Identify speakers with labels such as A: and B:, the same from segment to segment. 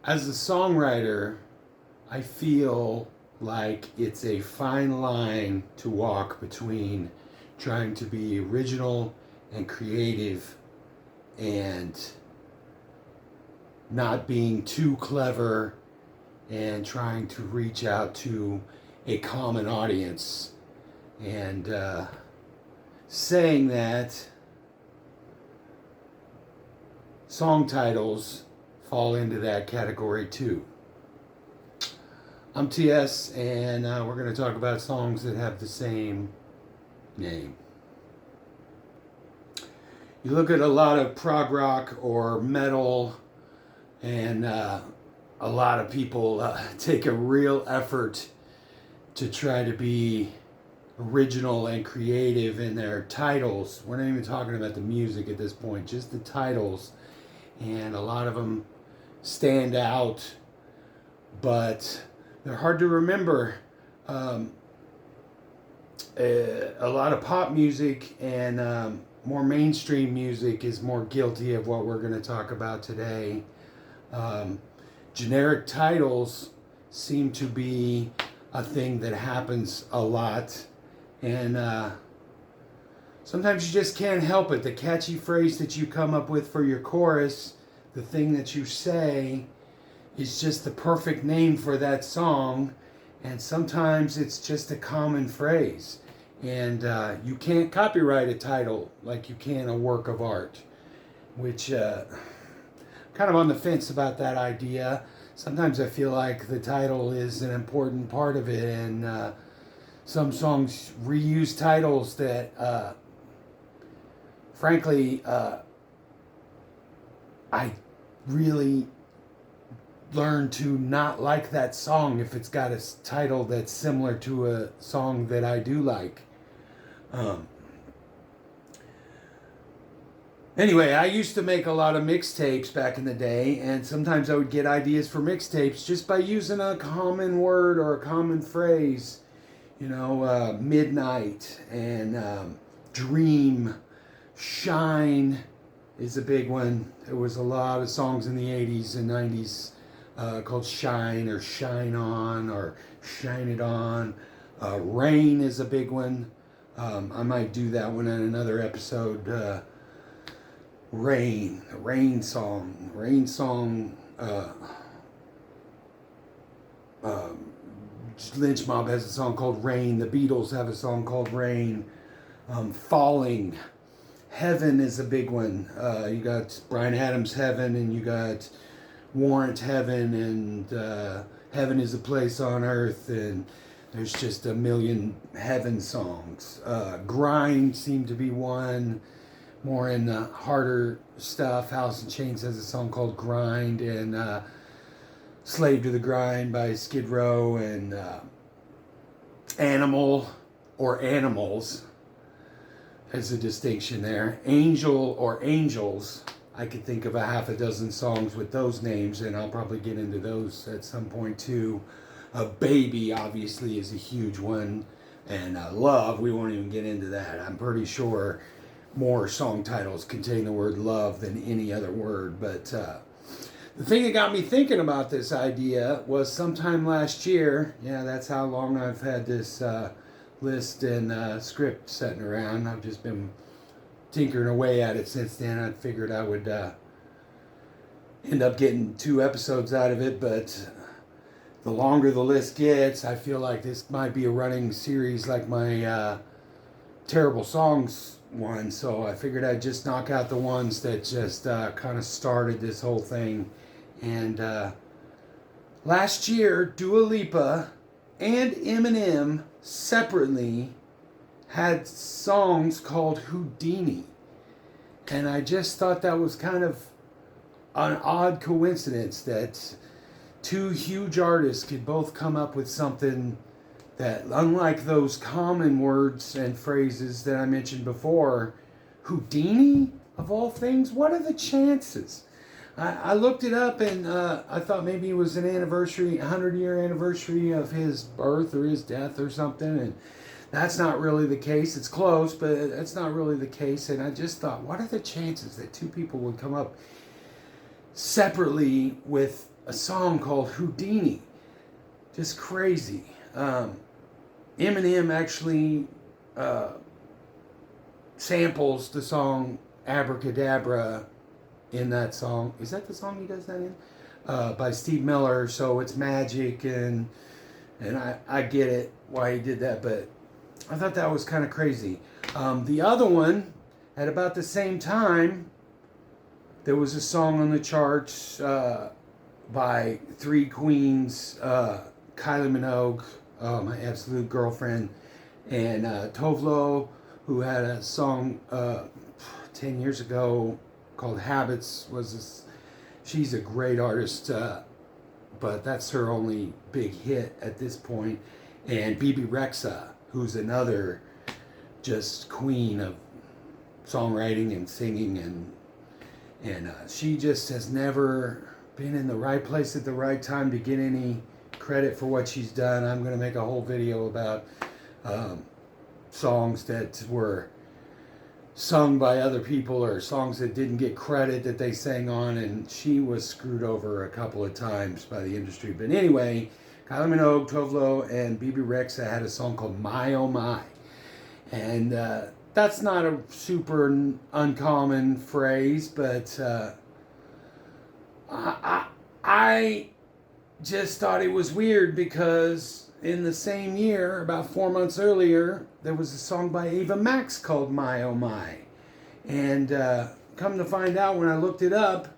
A: As a songwriter, I feel like it's a fine line to walk between trying to be original and creative and not being too clever and trying to reach out to a common audience. And saying that, song titles fall into that category too. I'm TS, and we're going to talk about songs that have the same name. You look at a lot of prog rock or metal, and a lot of people take a real effort to try to be original and creative in their titles. We're not even talking about the music at this point, just the titles. And a lot of them stand out, but they're hard to remember. A lot of pop music and more mainstream music is more guilty of what we're going to talk about today. Generic titles seem to be a thing that happens a lot, and sometimes you just can't help it. The catchy phrase that you come up with for your chorus, the thing that you say, is just the perfect name for that song, and sometimes it's just a common phrase. And you can't copyright a title like you can a work of art, which kind of on the fence about that idea. Sometimes I feel like the title is an important part of it, and some songs reuse titles that, frankly, I really learn to not like that song if it's got a title that's similar to a song that I do like. Anyway, I used to make a lot of mixtapes back in the day, and sometimes I would get ideas for mixtapes just by using a common word or a common phrase. You know, midnight and dream, shine is a big one. There was a lot of songs in the 80s and 90s called Shine or Shine On or Shine It On. Rain is a big one. I might do that one in another episode. Rain, the Rain song. Lynch Mob has a song called Rain. The Beatles have a song called Rain. Falling. Heaven is a big one. You got Bryan Adams' Heaven, and you got Warrant Heaven, and Heaven is a Place on Earth, and there's just a million Heaven songs. Grind seemed to be one, more in the harder stuff. Alice in Chains has a song called Grind, and Slave to the Grind by Skid Row, and Animal or Animals. There's a distinction there. Angel or Angels. I could think of a half a dozen songs with those names, and I'll probably get into those at some point too. Baby, obviously, is a huge one. And Love, we won't even get into that. I'm pretty sure more song titles contain the word love than any other word. But the thing that got me thinking about this idea was sometime last year. Yeah, that's how long I've had this list and script sitting around. I've just been tinkering away at it since then. I figured I would end up getting 2 episodes out of it, but the longer the list gets, I feel like this might be a running series like my Terrible Songs one, so I figured I'd just knock out the ones that just kind of started this whole thing. And last year, Dua Lipa and Eminem separately had songs called Houdini. And I just thought that was kind of an odd coincidence that 2 huge artists could both come up with something that, unlike those common words and phrases that I mentioned before, Houdini, of all things, what are the chances? I looked it up, and I thought maybe it was an anniversary, 100-year anniversary of his birth or his death or something, and that's not really the case. It's close, but that's not really the case. And I just thought, what are the chances that 2 people would come up separately with a song called Houdini. Just crazy. Eminem actually samples the song Abracadabra in that song. Is that the song he does that in? By Steve Miller. So it's magic, and I get it why he did that, but I thought that was kind of crazy. The other one, at about the same time, there was a song on the charts by Three Queens, Kylie Minogue, my absolute girlfriend, and Tovlo, who had a song 10 years ago called Habits. She's a great artist, but that's her only big hit at this point. And Bebe Rexha, who's another just queen of songwriting and singing, and she just has never been in the right place at the right time to get any credit for what she's done. I'm going to make a whole video about songs that were sung by other people or songs that didn't get credit that they sang on, and she was screwed over a couple of times by the industry. But anyway, Kylie Minogue, Tovlo, and Bebe Rexha had a song called My Oh My. And that's not a super uncommon phrase, but I just thought it was weird because in the same year, about 4 months earlier, there was a song by Ava Max called My Oh My. And come to find out when I looked it up,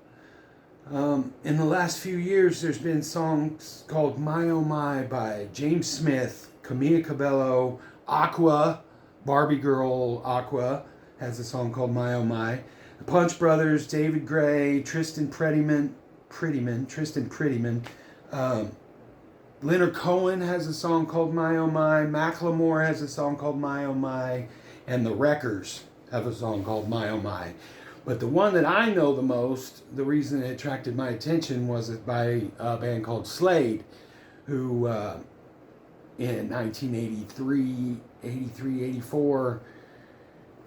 A: in the last few years, there's been songs called My Oh My by James Smith, Camila Cabello, Aqua, Barbie Girl Aqua has a song called My Oh My. The Punch Brothers, David Gray, Tristan Prettyman. Leonard Cohen has a song called My Oh My. Macklemore has a song called My Oh My. And the Wreckers have a song called My Oh My. But the one that I know the most, the reason it attracted my attention was by a band called Slade, who in 1983, 84,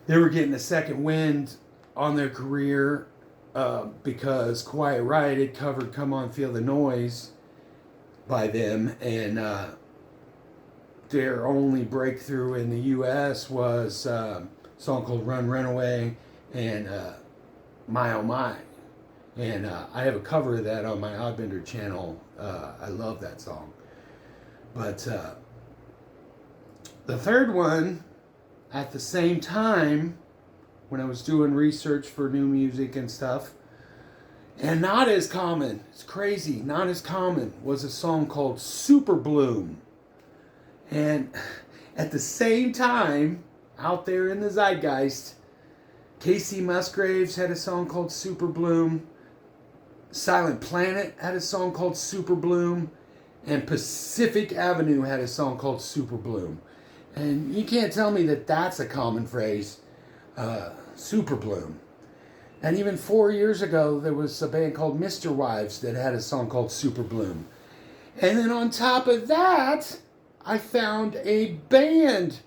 A: they were getting a second wind on their career because Quiet Riot had covered Come On Feel the Noise by them, and their only breakthrough in the U.S. was a song called Run Runaway and My Oh My. And I have a cover of that on my Oddbender channel. I love that song. But the third one, at the same time, when I was doing research for new music and stuff, and not as common, it's crazy, not as common, was a song called Super Bloom. And at the same time, out there in the zeitgeist, Casey Musgraves had a song called Super Bloom, Silent Planet had a song called Super Bloom, and Pacific Avenue had a song called Super Bloom. And you can't tell me that that's a common phrase, Super Bloom. And even 4 years ago, there was a band called Mr. Wives that had a song called Super Bloom. And then on top of that, I found a band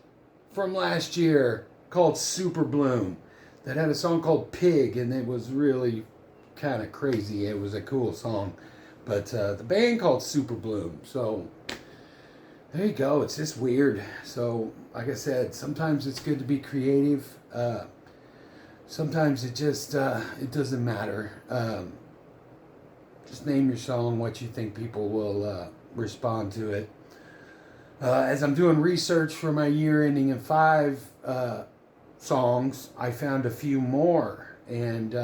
A: from last year called Super Bloom that had a song called Pig, and it was really kind of crazy. It was a cool song. But the band called Super Bloom. So there you go. It's just weird. So like I said, sometimes it's good to be creative. Sometimes it just it doesn't matter. Just name your song what you think people will respond to it. As I'm doing research for my year ending in 5 songs, I found a few more. And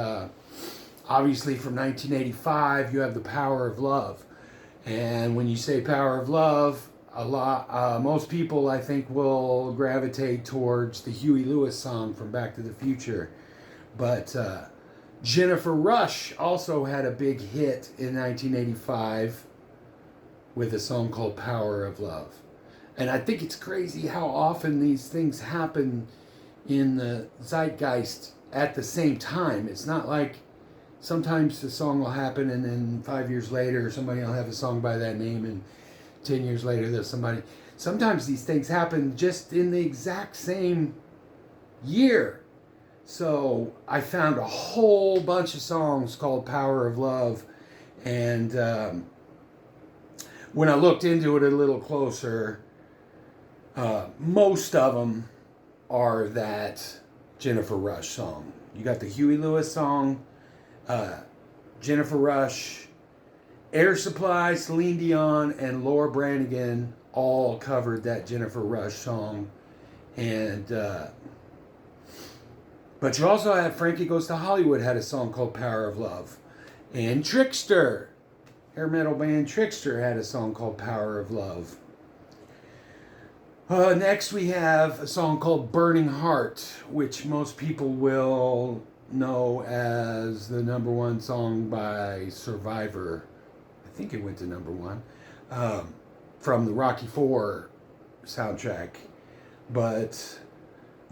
A: obviously from 1985, you have The Power of Love. And when you say Power of Love, most people, I think, will gravitate towards the Huey Lewis song from Back to the Future. But Jennifer Rush also had a big hit in 1985 with a song called Power of Love. And I think it's crazy how often these things happen in the zeitgeist at the same time. It's not like sometimes the song will happen and then 5 years later somebody will have a song by that name, and 10 years later there's somebody. Sometimes these things happen just in the exact same year. So I found a whole bunch of songs called Power of Love, And when I looked into it a little closer, most of them are that Jennifer Rush song. You got the Huey Lewis song, Jennifer Rush, Air Supply, Celine Dion, and Laura Branigan all covered that Jennifer Rush song. And but you also had Frankie Goes to Hollywood had a song called Power of Love. And Trickster, hair metal band Trickster, had a song called Power of Love. Next we have a song called Burning Heart, which most people will know as the #1 song by Survivor. I think it went to #1 from the Rocky IV soundtrack. But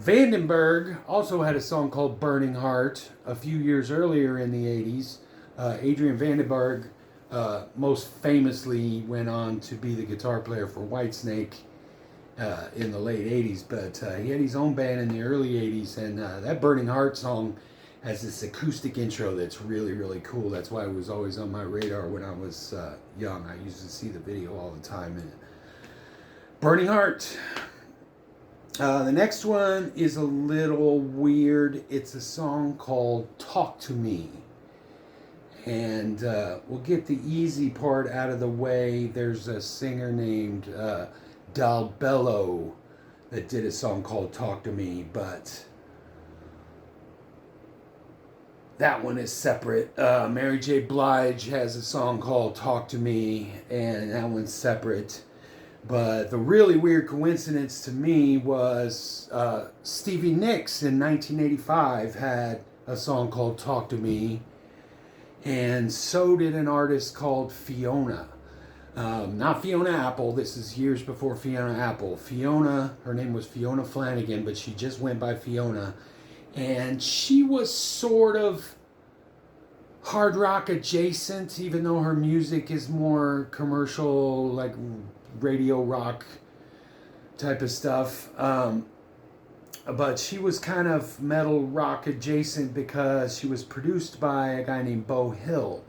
A: Vandenberg also had a song called Burning Heart a few years earlier in the 80s. Adrian Vandenberg most famously went on to be the guitar player for Whitesnake in the late 80s, but he had his own band in the early 80s, and that Burning Heart song has this acoustic intro that's really, really cool. That's why it was always on my radar when I was young. I used to see the video all the time. And Burning Heart. The next one is a little weird. It's a song called Talk to Me. And we'll get the easy part out of the way. There's a singer named Dal Bello that did a song called Talk to Me, but that one is separate. Mary J. Blige has a song called Talk to Me, and that one's separate. But the really weird coincidence to me was Stevie Nicks in 1985 had a song called Talk to Me, and so did an artist called Fiona. Not Fiona Apple, this is years before Fiona Apple. Fiona, her name was Fiona Flanagan, but she just went by Fiona. And she was sort of hard rock adjacent, even though her music is more commercial, like radio rock type of stuff. But she was kind of metal rock adjacent because she was produced by a guy named Beau Hill,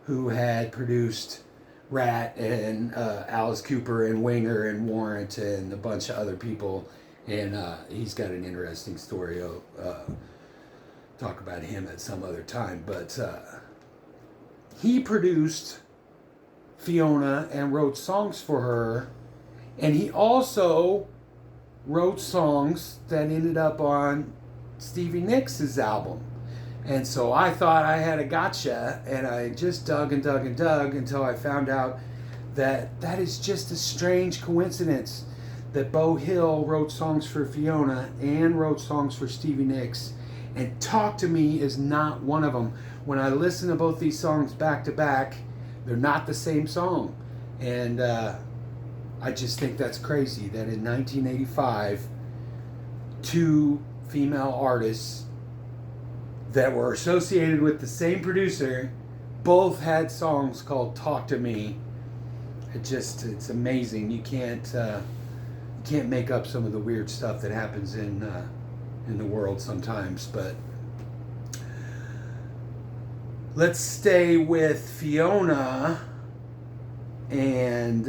A: who had produced Rat and Alice Cooper and Winger and Warrant and a bunch of other people. And he's got an interesting story. I'll talk about him at some other time. But he produced Fiona and wrote songs for her. And he also wrote songs that ended up on Stevie Nicks' album. And so I thought I had a gotcha, and I just dug and dug and dug until I found out that that is just a strange coincidence that Beau Hill wrote songs for Fiona and wrote songs for Stevie Nicks, and Talk to Me is not one of them. When I listen to both these songs back to back, they're not the same song. And I just think that's crazy that in 1985, two female artists that were associated with the same producer both had songs called Talk to Me. It's amazing. You can't make up some of the weird stuff that happens in the world sometimes. But let's stay with Fiona and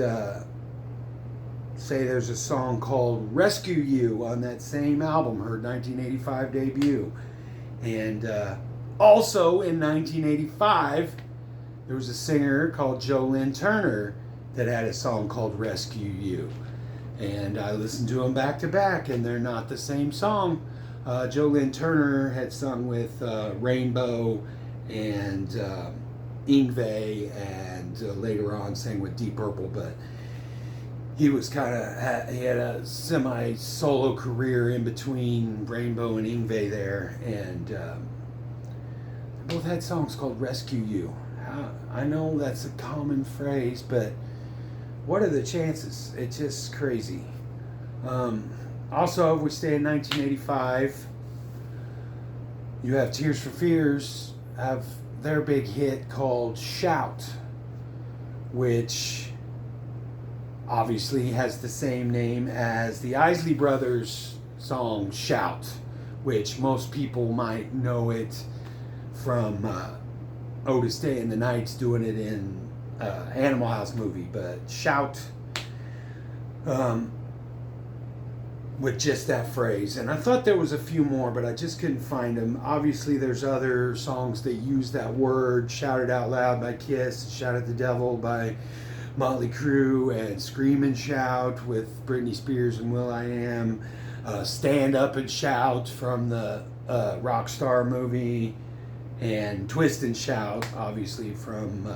A: say there's a song called Rescue You on that same album, her 1985 debut. And also in 1985, there was a singer called JoLynn Turner that had a song called Rescue You. And I listened to them back to back, and they're not the same song. JoLynn Turner had sung with Rainbow and Yngwie, and later on sang with Deep Purple, but he was he had a semi-solo career in between Rainbow and Yngwie there, and they both had songs called Rescue You. I know that's a common phrase, but what are the chances? It's just crazy. Also, if we stay in 1985, you have Tears for Fears have their big hit called Shout, which obviously has the same name as the Isley Brothers song Shout, which most people might know it from Otis Day and the Knights doing it in Animal House movie, but Shout, with just that phrase. And I thought there was a few more, but I just couldn't find them. Obviously, there's other songs that use that word. Shout It Out Loud by Kiss, Shout at the Devil by Motley Crue, and Scream and Shout with Britney Spears and will.i.am. Stand Up and Shout from the Rockstar movie, and Twist and Shout, obviously from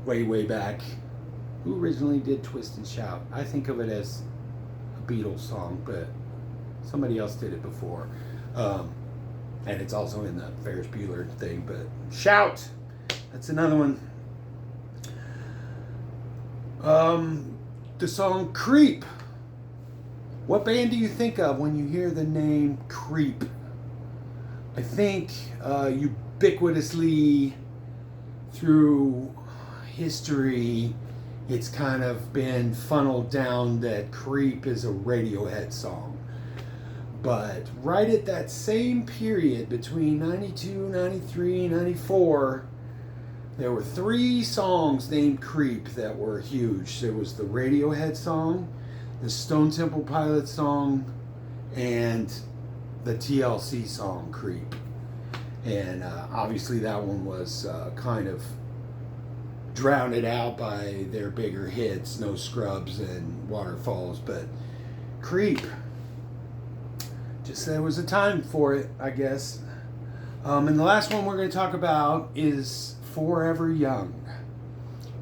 A: way back. Who originally did Twist and Shout? I think of it as Beatles song, but somebody else did it before, and it's also in the Ferris Bueller thing. But Shout, that's another one. The song Creep. What band do you think of when you hear the name Creep? I think ubiquitously through history, it's kind of been funneled down that Creep is a Radiohead song. But right at that same period, between 92, 93, 94, there were 3 songs named Creep that were huge. There was the Radiohead song, the Stone Temple Pilots song, and the TLC song Creep. And obviously that one was kind of drowned out by their bigger hits, No Scrubs and Waterfalls. But Creep, just there was a time for it, I guess. And the last one we're going to talk about is Forever Young.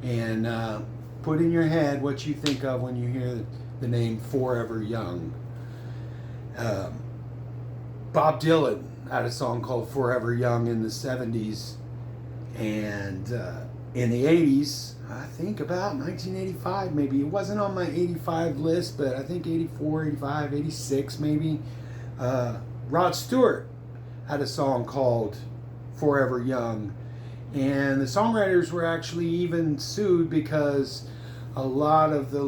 A: And put in your head what you think of when you hear the name Forever Young. Bob Dylan had a song called Forever Young in the 70s, and in the 80s, I think about 1985 maybe. It wasn't on my 85 list, but I think 84, 85, 86 maybe. Rod Stewart had a song called Forever Young, and the songwriters were actually even sued because a lot of the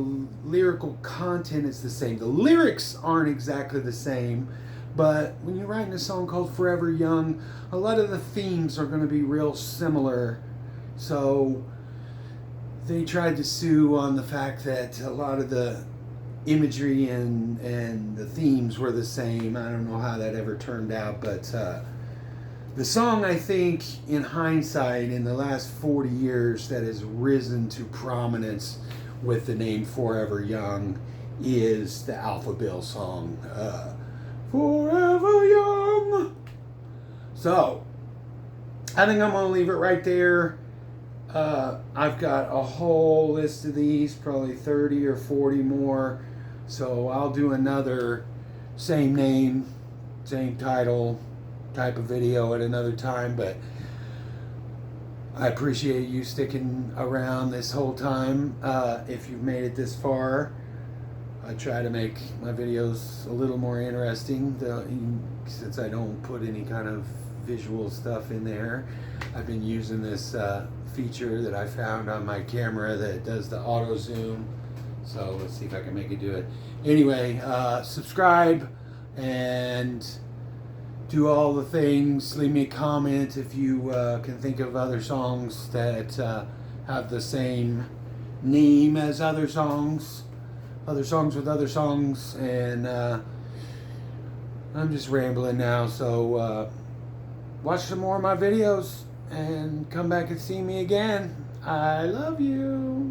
A: lyrical content is the same. The lyrics aren't exactly the same, but when you're writing a song called Forever Young, a lot of the themes are going to be real similar. So they tried to sue on the fact that a lot of the imagery and the themes were the same. I don't know how that ever turned out, but the song, I think, in hindsight, in the last 40 years that has risen to prominence with the name Forever Young is the Alpha Bill song, Forever Young. So, I think I'm going to leave it right there. I've got a whole list of these, probably 30 or 40 more. So I'll do another same name, same title type of video at another time. But I appreciate you sticking around this whole time. If you've made it this far, I try to make my videos a little more interesting, since I don't put any kind of visual stuff in there. I've been using this feature that I found on my camera that does the auto zoom. So let's see if I can make it do it. Anyway, subscribe and do all the things. Leave me a comment if you can think of other songs that have the same name as other songs with other songs. And I'm just rambling now, so watch some more of my videos and come back and see me again. I love you.